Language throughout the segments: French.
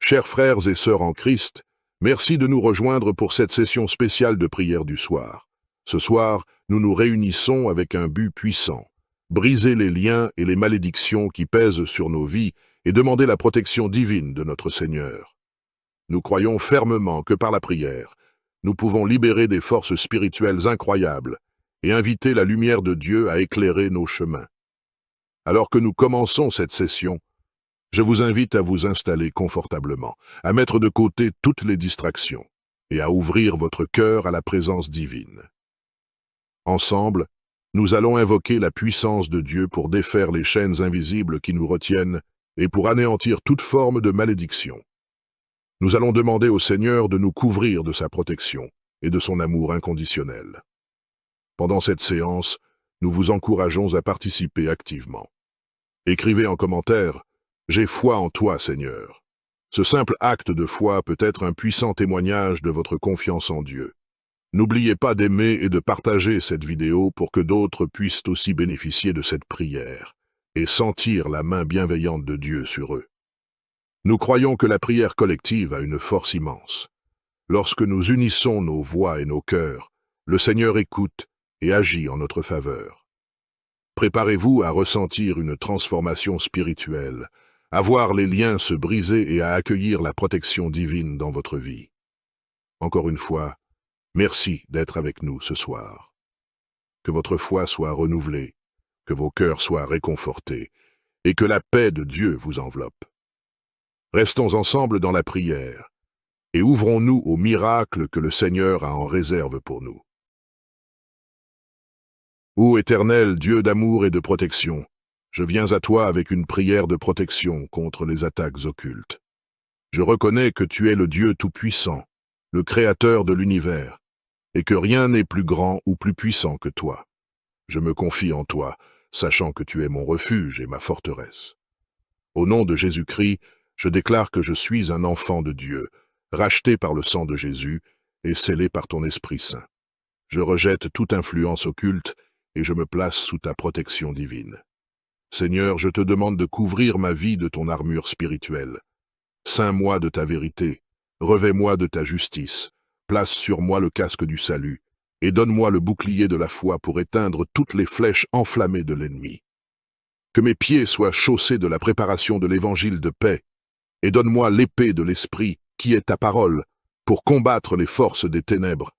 Chers frères et sœurs en Christ, merci de nous rejoindre pour cette session spéciale de prière du soir. Ce soir, nous nous réunissons avec un but puissant: briser les liens et les malédictions qui pèsent sur nos vies et demander la protection divine de notre Seigneur. Nous croyons fermement que par la prière, nous pouvons libérer des forces spirituelles incroyables et inviter la lumière de Dieu à éclairer nos chemins. Alors que nous commençons cette session, je vous invite à vous installer confortablement, à mettre de côté toutes les distractions et à ouvrir votre cœur à la présence divine. Ensemble, nous allons invoquer la puissance de Dieu pour défaire les chaînes invisibles qui nous retiennent et pour anéantir toute forme de malédiction. Nous allons demander au Seigneur de nous couvrir de sa protection et de son amour inconditionnel. Pendant cette séance, nous vous encourageons à participer activement. Écrivez en commentaire: J'ai foi en toi, Seigneur. Ce simple acte de foi peut être un puissant témoignage de votre confiance en Dieu. N'oubliez pas d'aimer et de partager cette vidéo pour que d'autres puissent aussi bénéficier de cette prière et sentir la main bienveillante de Dieu sur eux. Nous croyons que la prière collective a une force immense. Lorsque nous unissons nos voix et nos cœurs, le Seigneur écoute et agit en notre faveur. Préparez-vous à ressentir une transformation spirituelle, à voir les liens se briser et à accueillir la protection divine dans votre vie. Encore une fois, merci d'être avec nous ce soir. Que votre foi soit renouvelée, que vos cœurs soient réconfortés et que la paix de Dieu vous enveloppe. Restons ensemble dans la prière et ouvrons-nous au miracle que le Seigneur a en réserve pour nous. Ô Éternel Dieu d'amour et de protection, je viens à toi avec une prière de protection contre les attaques occultes. Je reconnais que tu es le Dieu tout-puissant, le Créateur de l'univers, et que rien n'est plus grand ou plus puissant que toi. Je me confie en toi, sachant que tu es mon refuge et ma forteresse. Au nom de Jésus-Christ, je déclare que je suis un enfant de Dieu, racheté par le sang de Jésus et scellé par ton Esprit Saint. Je rejette toute influence occulte et je me place sous ta protection divine. Seigneur, je te demande de couvrir ma vie de ton armure spirituelle. Ceins-moi de ta vérité, revêt-moi de ta justice, place sur moi le casque du salut, et donne-moi le bouclier de la foi pour éteindre toutes les flèches enflammées de l'ennemi. Que mes pieds soient chaussés de la préparation de l'évangile de paix, et donne-moi l'épée de l'Esprit, qui est ta parole, pour combattre les forces des ténèbres.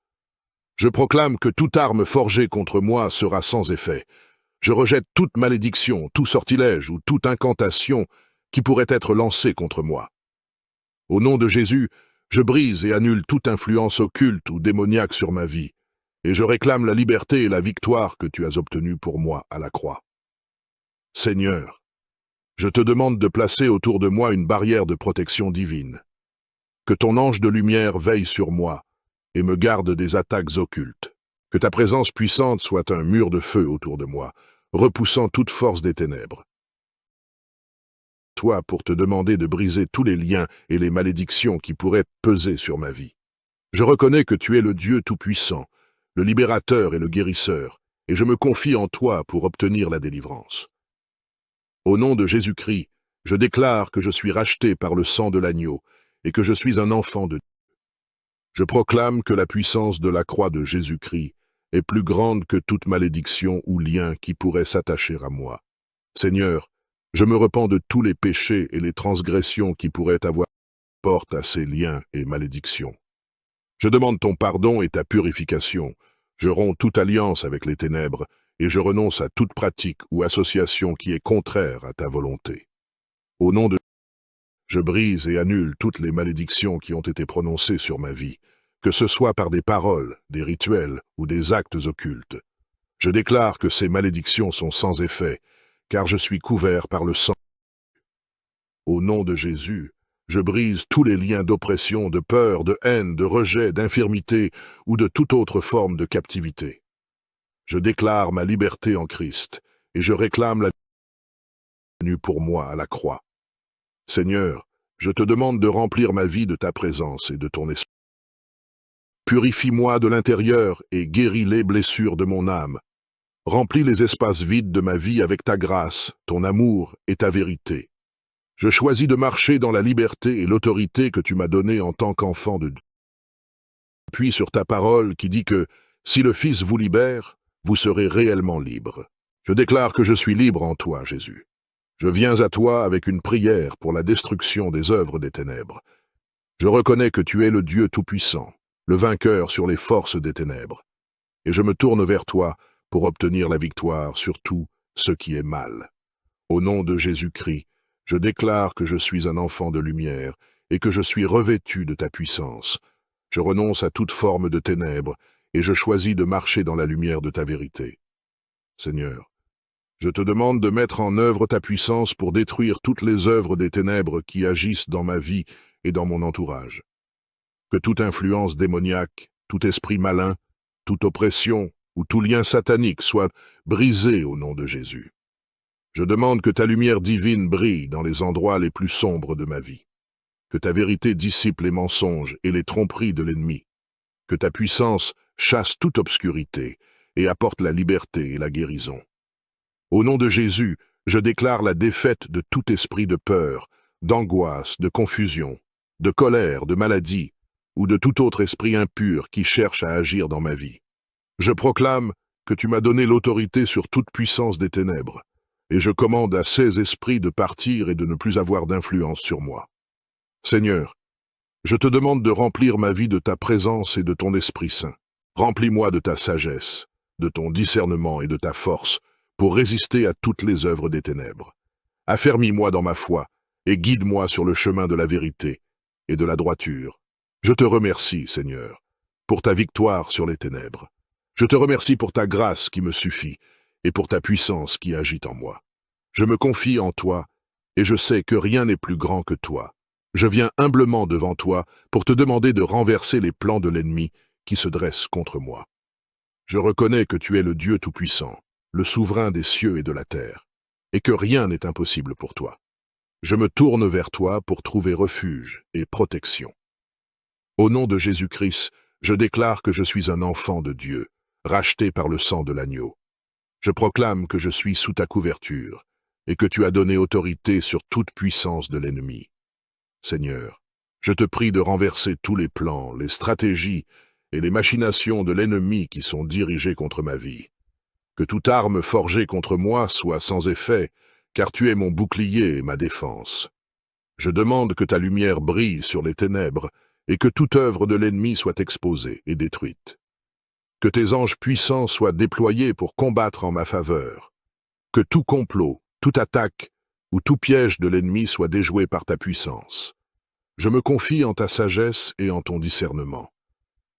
Je proclame que toute arme forgée contre moi sera sans effet. Je rejette toute malédiction, tout sortilège ou toute incantation qui pourrait être lancée contre moi. Au nom de Jésus, je brise et annule toute influence occulte ou démoniaque sur ma vie, et je réclame la liberté et la victoire que tu as obtenues pour moi à la croix. Seigneur, je te demande de placer autour de moi une barrière de protection divine. Que ton ange de lumière veille sur moi et me garde des attaques occultes. Que ta présence puissante soit un mur de feu autour de moi, repoussant toute force des ténèbres. Toi, pour te demander de briser tous les liens et les malédictions qui pourraient peser sur ma vie. Je reconnais que tu es le Dieu tout-puissant, le libérateur et le guérisseur, et je me confie en toi pour obtenir la délivrance. Au nom de Jésus-Christ, je déclare que je suis racheté par le sang de l'agneau et que je suis un enfant de Dieu. Je proclame que la puissance de la croix de Jésus-Christ est plus grande que toute malédiction ou lien qui pourrait s'attacher à moi. Seigneur, je me repens de tous les péchés et les transgressions qui pourraient avoir porte à ces liens et malédictions. Je demande ton pardon et ta purification. Je romps toute alliance avec les ténèbres et je renonce à toute pratique ou association qui est contraire à ta volonté. Au nom de je brise et annule toutes les malédictions qui ont été prononcées sur ma vie, que ce soit par des paroles, des rituels ou des actes occultes. Je déclare que ces malédictions sont sans effet, car je suis couvert par le sang. Au nom de Jésus, je brise tous les liens d'oppression, de peur, de haine, de rejet, d'infirmité ou de toute autre forme de captivité. Je déclare ma liberté en Christ et je réclame la venue pour moi à la croix. Seigneur, je te demande de remplir ma vie de ta présence et de ton esprit. Purifie-moi de l'intérieur et guéris les blessures de mon âme. Remplis les espaces vides de ma vie avec ta grâce, ton amour et ta vérité. Je choisis de marcher dans la liberté et l'autorité que tu m'as donnée en tant qu'enfant de Dieu. Puis sur ta parole qui dit que si le Fils vous libère, vous serez réellement libre. Je déclare que je suis libre en toi, Jésus. Je viens à toi avec une prière pour la destruction des œuvres des ténèbres. Je reconnais que tu es le Dieu Tout-Puissant, le vainqueur sur les forces des ténèbres. Et je me tourne vers toi pour obtenir la victoire sur tout ce qui est mal. Au nom de Jésus-Christ, je déclare que je suis un enfant de lumière et que je suis revêtu de ta puissance. Je renonce à toute forme de ténèbres et je choisis de marcher dans la lumière de ta vérité. Seigneur, je te demande de mettre en œuvre ta puissance pour détruire toutes les œuvres des ténèbres qui agissent dans ma vie et dans mon entourage. Que toute influence démoniaque, tout esprit malin, toute oppression ou tout lien satanique soit brisé au nom de Jésus. Je demande que ta lumière divine brille dans les endroits les plus sombres de ma vie. Que ta vérité dissipe les mensonges et les tromperies de l'ennemi. Que ta puissance chasse toute obscurité et apporte la liberté et la guérison. Au nom de Jésus, je déclare la défaite de tout esprit de peur, d'angoisse, de confusion, de colère, de maladie, ou de tout autre esprit impur qui cherche à agir dans ma vie. Je proclame que tu m'as donné l'autorité sur toute puissance des ténèbres, et je commande à ces esprits de partir et de ne plus avoir d'influence sur moi. Seigneur, je te demande de remplir ma vie de ta présence et de ton Esprit Saint. Remplis-moi de ta sagesse, de ton discernement et de ta force pour résister à toutes les œuvres des ténèbres. Affermis-moi dans ma foi et guide-moi sur le chemin de la vérité et de la droiture. Je te remercie, Seigneur, pour ta victoire sur les ténèbres. Je te remercie pour ta grâce qui me suffit et pour ta puissance qui agit en moi. Je me confie en toi et je sais que rien n'est plus grand que toi. Je viens humblement devant toi pour te demander de renverser les plans de l'ennemi qui se dressent contre moi. Je reconnais que tu es le Dieu Tout-Puissant, le souverain des cieux et de la terre, et que rien n'est impossible pour toi. Je me tourne vers toi pour trouver refuge et protection. Au nom de Jésus-Christ, je déclare que je suis un enfant de Dieu, racheté par le sang de l'agneau. Je proclame que je suis sous ta couverture et que tu as donné autorité sur toute puissance de l'ennemi. Seigneur, je te prie de renverser tous les plans, les stratégies et les machinations de l'ennemi qui sont dirigés contre ma vie. Que toute arme forgée contre moi soit sans effet, car tu es mon bouclier et ma défense. Je demande que ta lumière brille sur les ténèbres et que toute œuvre de l'ennemi soit exposée et détruite. Que tes anges puissants soient déployés pour combattre en ma faveur. Que tout complot, toute attaque ou tout piège de l'ennemi soit déjoué par ta puissance. Je me confie en ta sagesse et en ton discernement.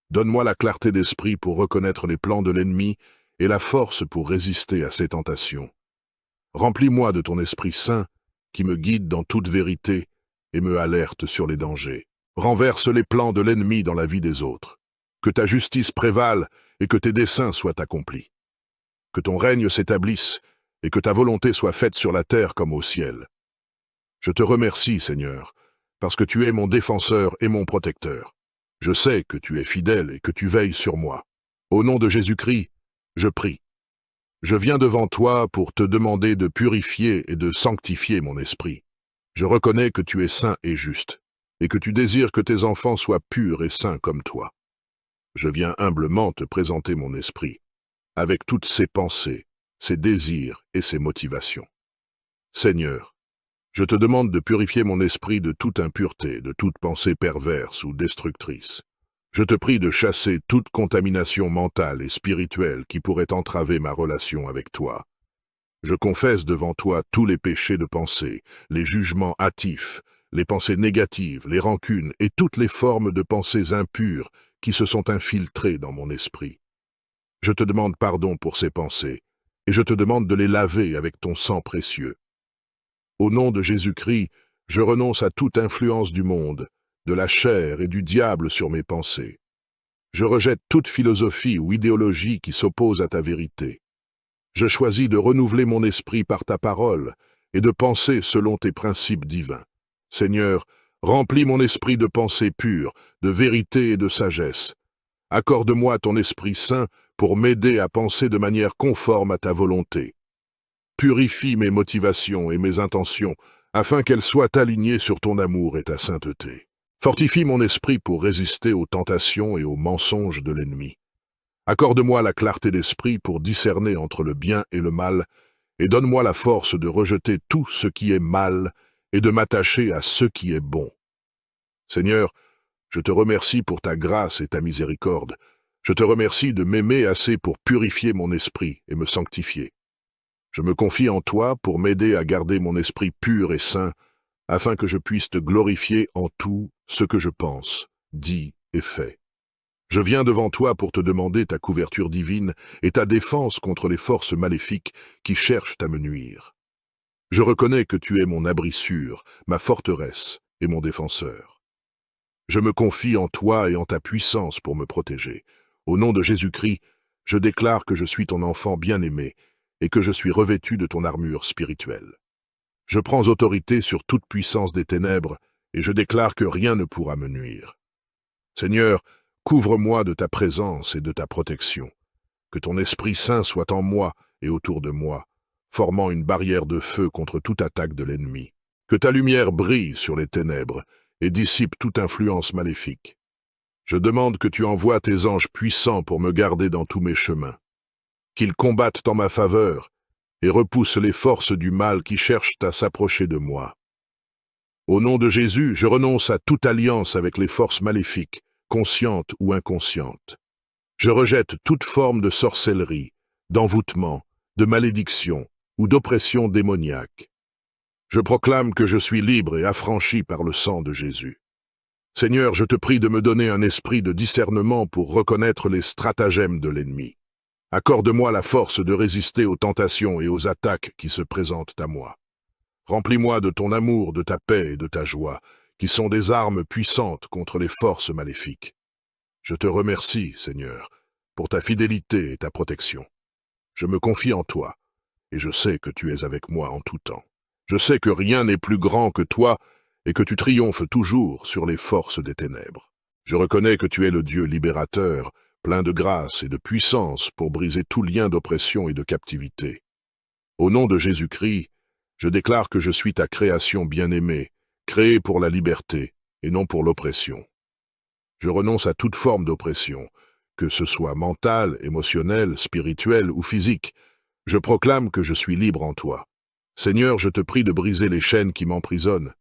Donne-moi la clarté d'esprit pour reconnaître les plans de l'ennemi et la force pour résister à ses tentations. Remplis-moi de ton Esprit Saint qui me guide dans toute vérité et me alerte sur les dangers. Renverse les plans de l'ennemi dans la vie des autres. Que ta justice prévale et que tes desseins soient accomplis. Que ton règne s'établisse et que ta volonté soit faite sur la terre comme au ciel. Je te remercie, Seigneur, parce que tu es mon défenseur et mon protecteur. Je sais que tu es fidèle et que tu veilles sur moi. Au nom de Jésus-Christ, je prie. Je viens devant toi pour te demander de purifier et de sanctifier mon esprit. Je reconnais que tu es saint et juste, et que tu désires que tes enfants soient purs et saints comme toi. Je viens humblement te présenter mon esprit, avec toutes ses pensées, ses désirs et ses motivations. Seigneur, je te demande de purifier mon esprit de toute impureté, de toute pensée perverse ou destructrice. Je te prie de chasser toute contamination mentale et spirituelle qui pourrait entraver ma relation avec toi. Je confesse devant toi tous les péchés de pensée, les jugements hâtifs, les pensées négatives, les rancunes et toutes les formes de pensées impures qui se sont infiltrées dans mon esprit. Je te demande pardon pour ces pensées, et je te demande de les laver avec ton sang précieux. Au nom de Jésus-Christ, je renonce à toute influence du monde, de la chair et du diable sur mes pensées. Je rejette toute philosophie ou idéologie qui s'oppose à ta vérité. Je choisis de renouveler mon esprit par ta parole et de penser selon tes principes divins. Seigneur, remplis mon esprit de pensées pures, de vérité et de sagesse. Accorde-moi ton Esprit Saint pour m'aider à penser de manière conforme à ta volonté. Purifie mes motivations et mes intentions afin qu'elle soit alignée sur ton amour et ta sainteté. Fortifie mon esprit pour résister aux tentations et aux mensonges de l'ennemi. Accorde-moi la clarté d'esprit pour discerner entre le bien et le mal, et donne-moi la force de rejeter tout ce qui est mal et de m'attacher à ce qui est bon. Seigneur, je te remercie pour ta grâce et ta miséricorde. Je te remercie de m'aimer assez pour purifier mon esprit et me sanctifier. Je me confie en toi pour m'aider à garder mon esprit pur et saint, afin que je puisse te glorifier en tout ce que je pense, dis et fais. Je viens devant toi pour te demander ta couverture divine et ta défense contre les forces maléfiques qui cherchent à me nuire. Je reconnais que tu es mon abri sûr, ma forteresse et mon défenseur. Je me confie en toi et en ta puissance pour me protéger. Au nom de Jésus-Christ, je déclare que je suis ton enfant bien-aimé et que je suis revêtu de ton armure spirituelle. Je prends autorité sur toute puissance des ténèbres et je déclare que rien ne pourra me nuire. Seigneur, couvre-moi de ta présence et de ta protection. Que ton Esprit Saint soit en moi et autour de moi, formant une barrière de feu contre toute attaque de l'ennemi. Que ta lumière brille sur les ténèbres et dissipe toute influence maléfique. Je demande que tu envoies tes anges puissants pour me garder dans tous mes chemins. Qu'ils combattent en ma faveur et repoussent les forces du mal qui cherchent à s'approcher de moi. Au nom de Jésus, je renonce à toute alliance avec les forces maléfiques, conscientes ou inconscientes. Je rejette toute forme de sorcellerie, d'envoûtement, de malédiction ou d'oppression démoniaque. Je proclame que je suis libre et affranchi par le sang de Jésus. Seigneur, je te prie de me donner un esprit de discernement pour reconnaître les stratagèmes de l'ennemi. Accorde-moi la force de résister aux tentations et aux attaques qui se présentent à moi. Remplis-moi de ton amour, de ta paix et de ta joie, qui sont des armes puissantes contre les forces maléfiques. Je te remercie, Seigneur, pour ta fidélité et ta protection. Je me confie en toi, et je sais que tu es avec moi en tout temps. Je sais que rien n'est plus grand que toi, et que tu triomphes toujours sur les forces des ténèbres. Je reconnais que tu es le Dieu libérateur, plein de grâce et de puissance pour briser tout lien d'oppression et de captivité. Au nom de Jésus-Christ, je déclare que je suis ta création bien-aimée, créée pour la liberté et non pour l'oppression. Je renonce à toute forme d'oppression, que ce soit mentale, émotionnelle, spirituelle ou physique. Je proclame que je suis libre en toi. Seigneur, je te prie de briser les chaînes qui m'emprisonnent,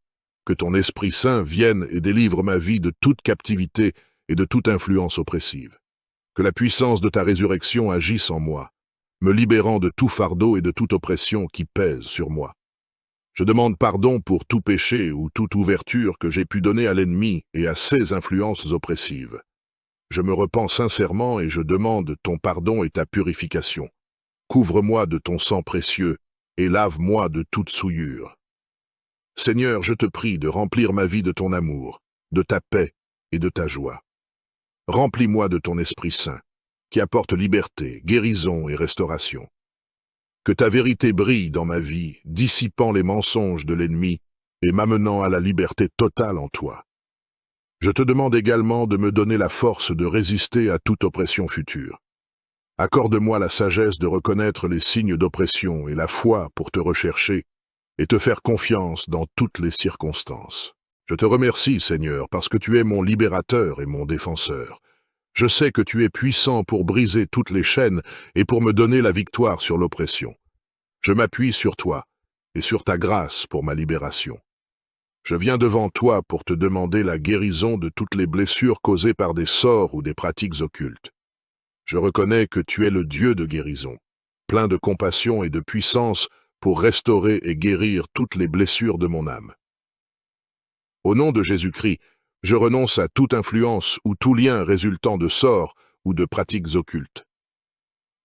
que ton Esprit Saint vienne et délivre ma vie de toute captivité et de toute influence oppressive. Que la puissance de ta résurrection agisse en moi, me libérant de tout fardeau et de toute oppression qui pèse sur moi. Je demande pardon pour tout péché ou toute ouverture que j'ai pu donner à l'ennemi et à ses influences oppressives. Je me repens sincèrement et je demande ton pardon et ta purification. Couvre-moi de ton sang précieux et lave-moi de toute souillure. Seigneur, je te prie de remplir ma vie de ton amour, de ta paix et de ta joie. Remplis-moi de ton Esprit Saint, qui apporte liberté, guérison et restauration. Que ta vérité brille dans ma vie, dissipant les mensonges de l'ennemi et m'amenant à la liberté totale en toi. Je te demande également de me donner la force de résister à toute oppression future. Accorde-moi la sagesse de reconnaître les signes d'oppression et la foi pour te rechercher et te faire confiance dans toutes les circonstances. Je te remercie, Seigneur, parce que tu es mon libérateur et mon défenseur. Je sais que tu es puissant pour briser toutes les chaînes et pour me donner la victoire sur l'oppression. Je m'appuie sur toi et sur ta grâce pour ma libération. Je viens devant toi pour te demander la guérison de toutes les blessures causées par des sorts ou des pratiques occultes. Je reconnais que tu es le Dieu de guérison, plein de compassion et de puissance pour restaurer et guérir toutes les blessures de mon âme. Au nom de Jésus-Christ, je renonce à toute influence ou tout lien résultant de sorts ou de pratiques occultes.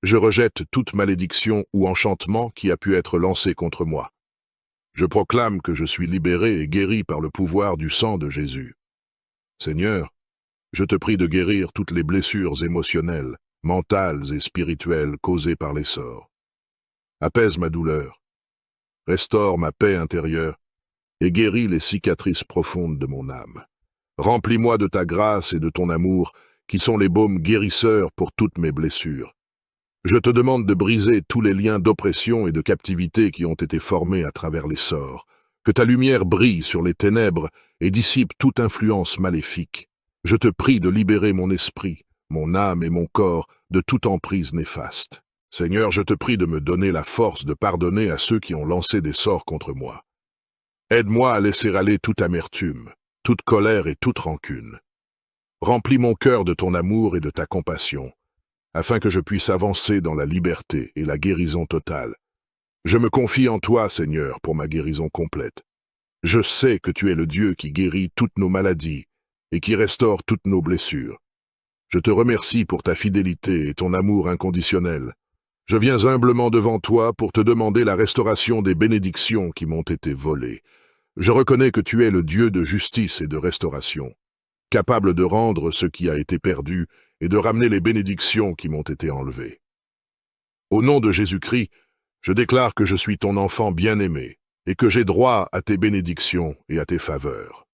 Je rejette toute malédiction ou enchantement qui a pu être lancé contre moi. Je proclame que je suis libéré et guéri par le pouvoir du sang de Jésus. Seigneur, je te prie de guérir toutes les blessures émotionnelles, mentales et spirituelles causées par les sorts. Apaise ma douleur, restaure ma paix intérieure et guéris les cicatrices profondes de mon âme. Remplis-moi de ta grâce et de ton amour, qui sont les baumes guérisseurs pour toutes mes blessures. Je te demande de briser tous les liens d'oppression et de captivité qui ont été formés à travers les sorts. Que ta lumière brille sur les ténèbres et dissipe toute influence maléfique. Je te prie de libérer mon esprit, mon âme et mon corps de toute emprise néfaste. Seigneur, je te prie de me donner la force de pardonner à ceux qui ont lancé des sorts contre moi. Aide-moi à laisser aller toute amertume, toute colère et toute rancune. Remplis mon cœur de ton amour et de ta compassion, afin que je puisse avancer dans la liberté et la guérison totale. Je me confie en toi, Seigneur, pour ma guérison complète. Je sais que tu es le Dieu qui guérit toutes nos maladies et qui restaure toutes nos blessures. Je te remercie pour ta fidélité et ton amour inconditionnel. Je viens humblement devant toi pour te demander la restauration des bénédictions qui m'ont été volées. Je reconnais que tu es le Dieu de justice et de restauration, capable de rendre ce qui a été perdu et de ramener les bénédictions qui m'ont été enlevées. Au nom de Jésus-Christ, je déclare que je suis ton enfant bien-aimé et que j'ai droit à tes bénédictions et à tes faveurs.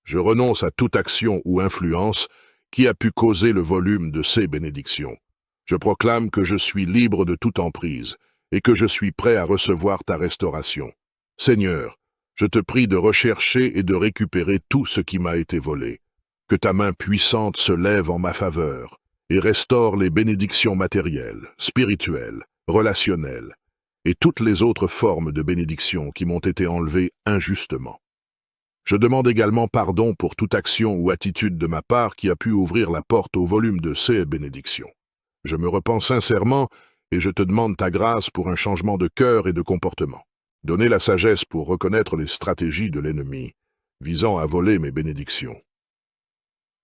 Je renonce à toute action ou influence qui a pu causer le volume de ces bénédictions. Je proclame que je suis libre de toute emprise et que je suis prêt à recevoir ta restauration. Seigneur, je te prie de rechercher et de récupérer tout ce qui m'a été volé. Que ta main puissante se lève en ma faveur et restaure les bénédictions matérielles, spirituelles, relationnelles et toutes les autres formes de bénédictions qui m'ont été enlevées injustement. Je demande également pardon pour toute action ou attitude de ma part qui a pu ouvrir la porte au volume de ces bénédictions. Je me repens sincèrement et je te demande ta grâce pour un changement de cœur et de comportement. Donnez la sagesse pour reconnaître les stratégies de l'ennemi, visant à voler mes bénédictions.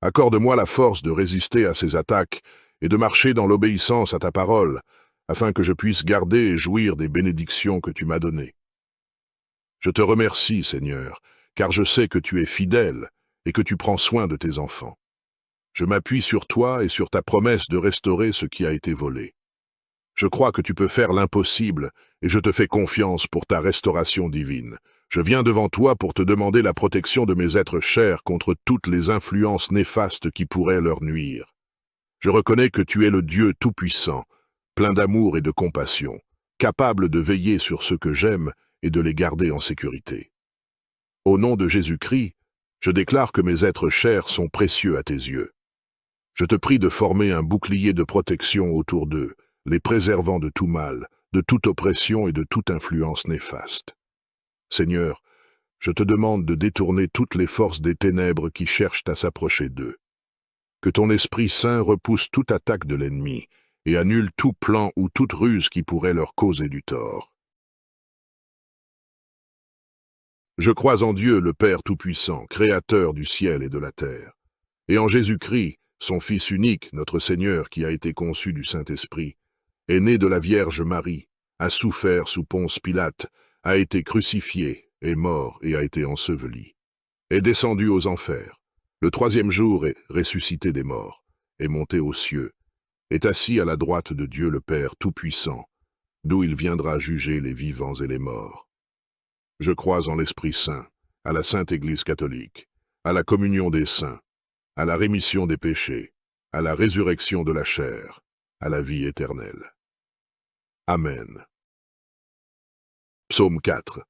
Accorde-moi la force de résister à ces attaques et de marcher dans l'obéissance à ta parole, afin que je puisse garder et jouir des bénédictions que tu m'as données. Je te remercie, Seigneur, car je sais que tu es fidèle et que tu prends soin de tes enfants. Je m'appuie sur toi et sur ta promesse de restaurer ce qui a été volé. Je crois que tu peux faire l'impossible et je te fais confiance pour ta restauration divine. Je viens devant toi pour te demander la protection de mes êtres chers contre toutes les influences néfastes qui pourraient leur nuire. Je reconnais que tu es le Dieu tout-puissant, plein d'amour et de compassion, capable de veiller sur ceux que j'aime et de les garder en sécurité. Au nom de Jésus-Christ, je déclare que mes êtres chers sont précieux à tes yeux. Je te prie de former un bouclier de protection autour d'eux, les préservant de tout mal, de toute oppression et de toute influence néfaste. Seigneur, je te demande de détourner toutes les forces des ténèbres qui cherchent à s'approcher d'eux. Que ton Esprit Saint repousse toute attaque de l'ennemi et annule tout plan ou toute ruse qui pourrait leur causer du tort. Je crois en Dieu, le Père Tout-Puissant, Créateur du ciel et de la terre, et en Jésus-Christ, son Fils unique, notre Seigneur, qui a été conçu du Saint-Esprit, est né de la Vierge Marie, a souffert sous Ponce Pilate, a été crucifié, est mort et a été enseveli, est descendu aux enfers, le troisième jour est ressuscité des morts, est monté aux cieux, est assis à la droite de Dieu le Père Tout-Puissant, d'où il viendra juger les vivants et les morts. Je crois en l'Esprit Saint, à la Sainte Église catholique, à la communion des saints, à la rémission des péchés, à la résurrection de la chair, à la vie éternelle. Amen. Psaume 4.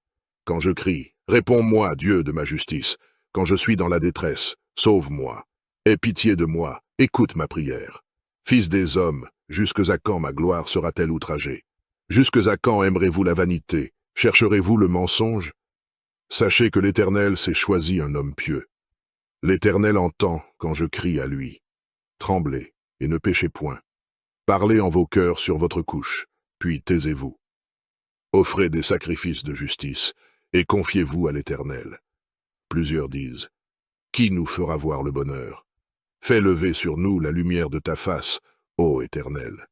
Quand je crie, réponds-moi, Dieu de ma justice. Quand je suis dans la détresse, sauve-moi. Aie pitié de moi, écoute ma prière. Fils des hommes, jusque à quand ma gloire sera-t-elle outragée? Jusque à quand aimerez-vous la vanité? Chercherez-vous le mensonge? Sachez que l'Éternel s'est choisi un homme pieux. L'Éternel entend quand je crie à lui. Tremblez et ne péchez point. Parlez en vos cœurs sur votre couche, puis taisez-vous. Offrez des sacrifices de justice et confiez-vous à l'Éternel. Plusieurs disent, qui nous fera voir le bonheur? Fais lever sur nous la lumière de ta face, ô Éternel.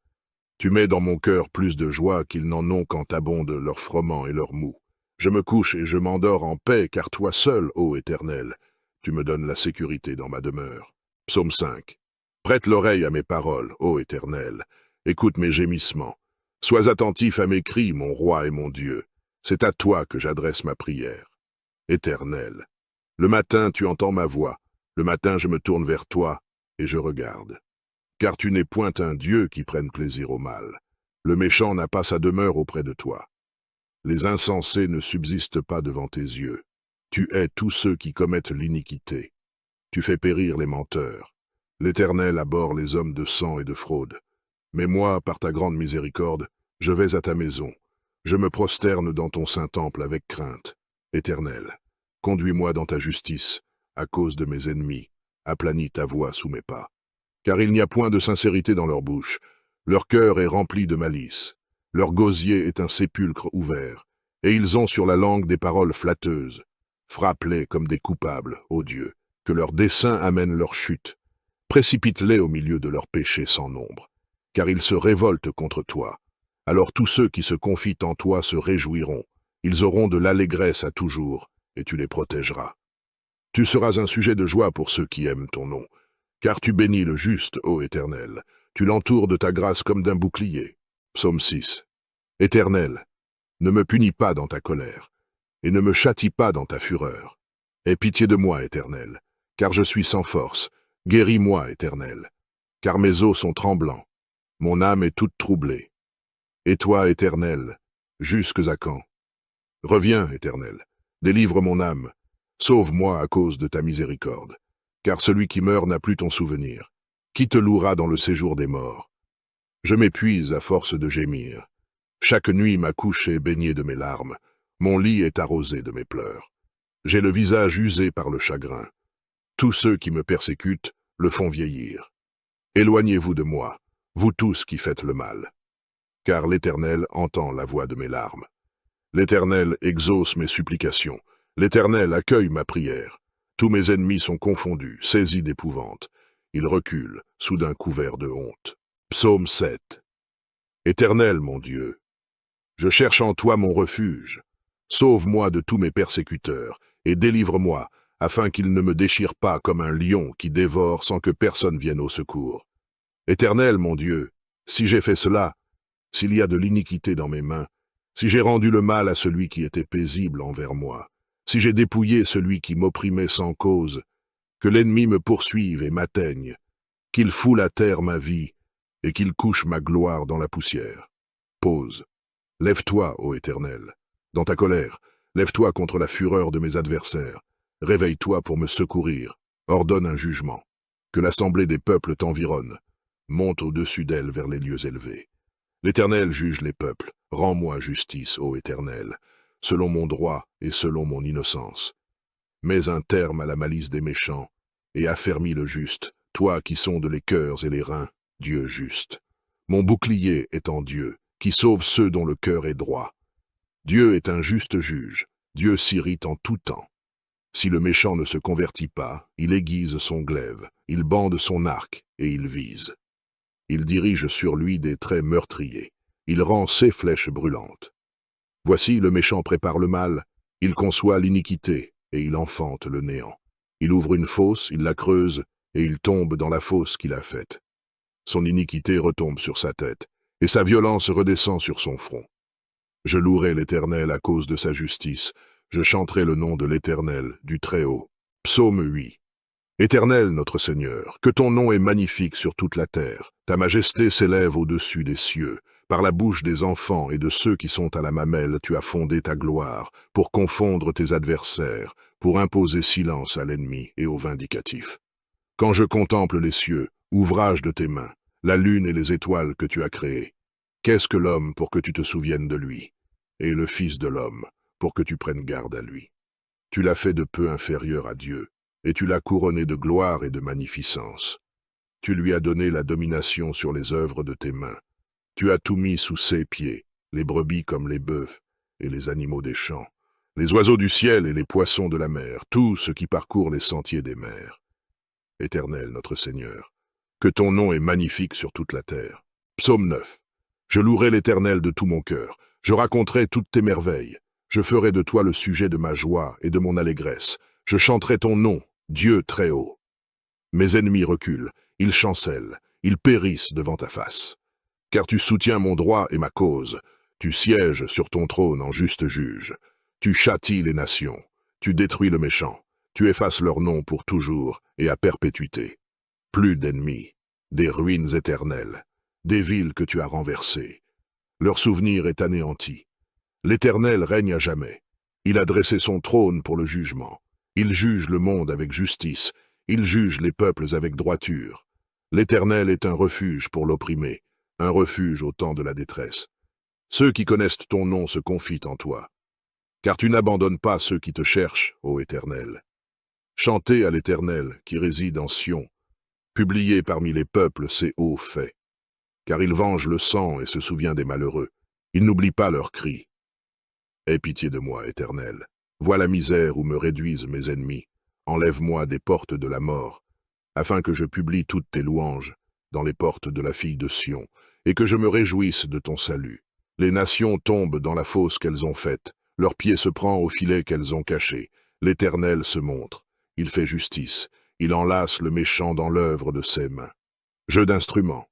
Tu mets dans mon cœur plus de joie qu'ils n'en ont quand abondent leurs froment et leurs mou. Je me couche et je m'endors en paix, car toi seul, ô Éternel, tu me donnes la sécurité dans ma demeure. Psaume 5. Prête l'oreille à mes paroles, ô Éternel. Écoute mes gémissements. Sois attentif à mes cris, mon roi et mon Dieu. C'est à toi que j'adresse ma prière. Éternel. Le matin, tu entends ma voix. Le matin, je me tourne vers toi et je regarde. Car tu n'es point un Dieu qui prenne plaisir au mal. Le méchant n'a pas sa demeure auprès de toi. Les insensés ne subsistent pas devant tes yeux. Tu hais tous ceux qui commettent l'iniquité. Tu fais périr les menteurs. L'Éternel abhorre les hommes de sang et de fraude. Mais moi, par ta grande miséricorde, je vais à ta maison. Je me prosterne dans ton saint temple avec crainte. Éternel, conduis-moi dans ta justice, à cause de mes ennemis. Aplanis ta voix sous mes pas. Car il n'y a point de sincérité dans leur bouche. Leur cœur est rempli de malice. Leur gosier est un sépulcre ouvert. Et ils ont sur la langue des paroles flatteuses. Frappe-les comme des coupables, ô Dieu, que leurs desseins amènent leur chute. Précipite-les au milieu de leurs péchés sans nombre, car ils se révoltent contre toi. Alors tous ceux qui se confient en toi se réjouiront. Ils auront de l'allégresse à toujours, et tu les protégeras. Tu seras un sujet de joie pour ceux qui aiment ton nom, car tu bénis le juste, ô Éternel. Tu l'entoures de ta grâce comme d'un bouclier. Psaume 6. Éternel, ne me punis pas dans ta colère, et ne me châtie pas dans ta fureur. Aie pitié de moi, Éternel, car je suis sans force. Guéris-moi, Éternel, car mes os sont tremblants. Mon âme est toute troublée. Et toi, Éternel, jusques à quand? Reviens, Éternel, délivre mon âme. Sauve-moi à cause de ta miséricorde, car celui qui meurt n'a plus ton souvenir. Qui te louera dans le séjour des morts? Je m'épuise à force de gémir. Chaque nuit ma couche est baignée de mes larmes. Mon lit est arrosé de mes pleurs. J'ai le visage usé par le chagrin. Tous ceux qui me persécutent le font vieillir. Éloignez-vous de moi, vous tous qui faites le mal. Car l'Éternel entend la voix de mes larmes. L'Éternel exauce mes supplications. L'Éternel accueille ma prière. Tous mes ennemis sont confondus, saisis d'épouvante. Ils reculent, soudain couverts de honte. Psaume 7. Éternel, mon Dieu, je cherche en toi mon refuge. Sauve-moi de tous mes persécuteurs, et délivre-moi, afin qu'ils ne me déchirent pas comme un lion qui dévore sans que personne vienne au secours. Éternel, mon Dieu, si j'ai fait cela, s'il y a de l'iniquité dans mes mains, si j'ai rendu le mal à celui qui était paisible envers moi, si j'ai dépouillé celui qui m'opprimait sans cause, que l'ennemi me poursuive et m'atteigne, qu'il foule à terre ma vie, et qu'il couche ma gloire dans la poussière. Pause. Lève-toi, ô Éternel. Dans ta colère, lève-toi contre la fureur de mes adversaires. Réveille-toi pour me secourir. Ordonne un jugement. Que l'assemblée des peuples t'environne. Monte au-dessus d'elle vers les lieux élevés. L'Éternel juge les peuples. Rends-moi justice, ô Éternel, selon mon droit et selon mon innocence. Mets un terme à la malice des méchants, et affermis le juste, toi qui sondes les cœurs et les reins, Dieu juste. Mon bouclier est en Dieu, qui sauve ceux dont le cœur est droit. Dieu est un juste juge, Dieu s'irrite en tout temps. Si le méchant ne se convertit pas, il aiguise son glaive, il bande son arc et il vise. Il dirige sur lui des traits meurtriers, il rend ses flèches brûlantes. Voici le méchant prépare le mal, il conçoit l'iniquité et il enfante le néant. Il ouvre une fosse, il la creuse et il tombe dans la fosse qu'il a faite. Son iniquité retombe sur sa tête et sa violence redescend sur son front. Je louerai l'Éternel à cause de sa justice. Je chanterai le nom de l'Éternel, du Très-Haut. Psaume 8. Éternel, notre Seigneur, que ton nom est magnifique sur toute la terre. Ta majesté s'élève au-dessus des cieux. Par la bouche des enfants et de ceux qui sont à la mamelle, tu as fondé ta gloire, pour confondre tes adversaires, pour imposer silence à l'ennemi et au vindicatif. Quand je contemple les cieux, ouvrage de tes mains, la lune et les étoiles que tu as créées, qu'est-ce que l'homme pour que tu te souviennes de lui, et le Fils de l'homme pour que tu prennes garde à lui? Tu l'as fait de peu inférieur à Dieu, et tu l'as couronné de gloire et de magnificence. Tu lui as donné la domination sur les œuvres de tes mains. Tu as tout mis sous ses pieds, les brebis comme les bœufs, et les animaux des champs, les oiseaux du ciel et les poissons de la mer, tout ce qui parcourt les sentiers des mers. Éternel, notre Seigneur, que ton nom est magnifique sur toute la terre. Psaume 9. Je louerai l'Éternel de tout mon cœur, je raconterai toutes tes merveilles. Je ferai de toi le sujet de ma joie et de mon allégresse. Je chanterai ton nom, Dieu très haut. Mes ennemis reculent, ils chancellent, ils périssent devant ta face. Car tu soutiens mon droit et ma cause. Tu sièges sur ton trône en juste juge. Tu châties les nations. Tu détruis le méchant. Tu effaces leur nom pour toujours et à perpétuité. Plus d'ennemis, des ruines éternelles, des villes que tu as renversées. Leur souvenir est anéanti. L'Éternel règne à jamais. Il a dressé son trône pour le jugement. Il juge le monde avec justice. Il juge les peuples avec droiture. L'Éternel est un refuge pour l'opprimé, un refuge au temps de la détresse. Ceux qui connaissent ton nom se confient en toi, car tu n'abandonnes pas ceux qui te cherchent, ô Éternel. Chantez à l'Éternel qui réside en Sion. Publiez parmi les peuples ses hauts faits. Car il venge le sang et se souvient des malheureux. Il n'oublie pas leurs cris. Aie pitié de moi, Éternel. Vois la misère où me réduisent mes ennemis. Enlève-moi des portes de la mort, afin que je publie toutes tes louanges dans les portes de la fille de Sion, et que je me réjouisse de ton salut. Les nations tombent dans la fosse qu'elles ont faite. Leur pied se prend au filet qu'elles ont caché. L'Éternel se montre. Il fait justice. Il enlace le méchant dans l'œuvre de ses mains. Jeu d'instruments.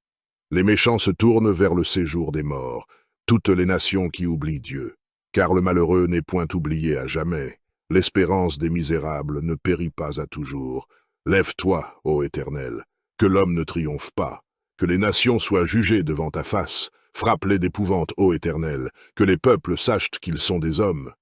Les méchants se tournent vers le séjour des morts, toutes les nations qui oublient Dieu. Car le malheureux n'est point oublié à jamais. L'espérance des misérables ne périt pas à toujours. Lève-toi, ô Éternel, que l'homme ne triomphe pas, que les nations soient jugées devant ta face. Frappe-les d'épouvante, ô Éternel, que les peuples sachent qu'ils sont des hommes.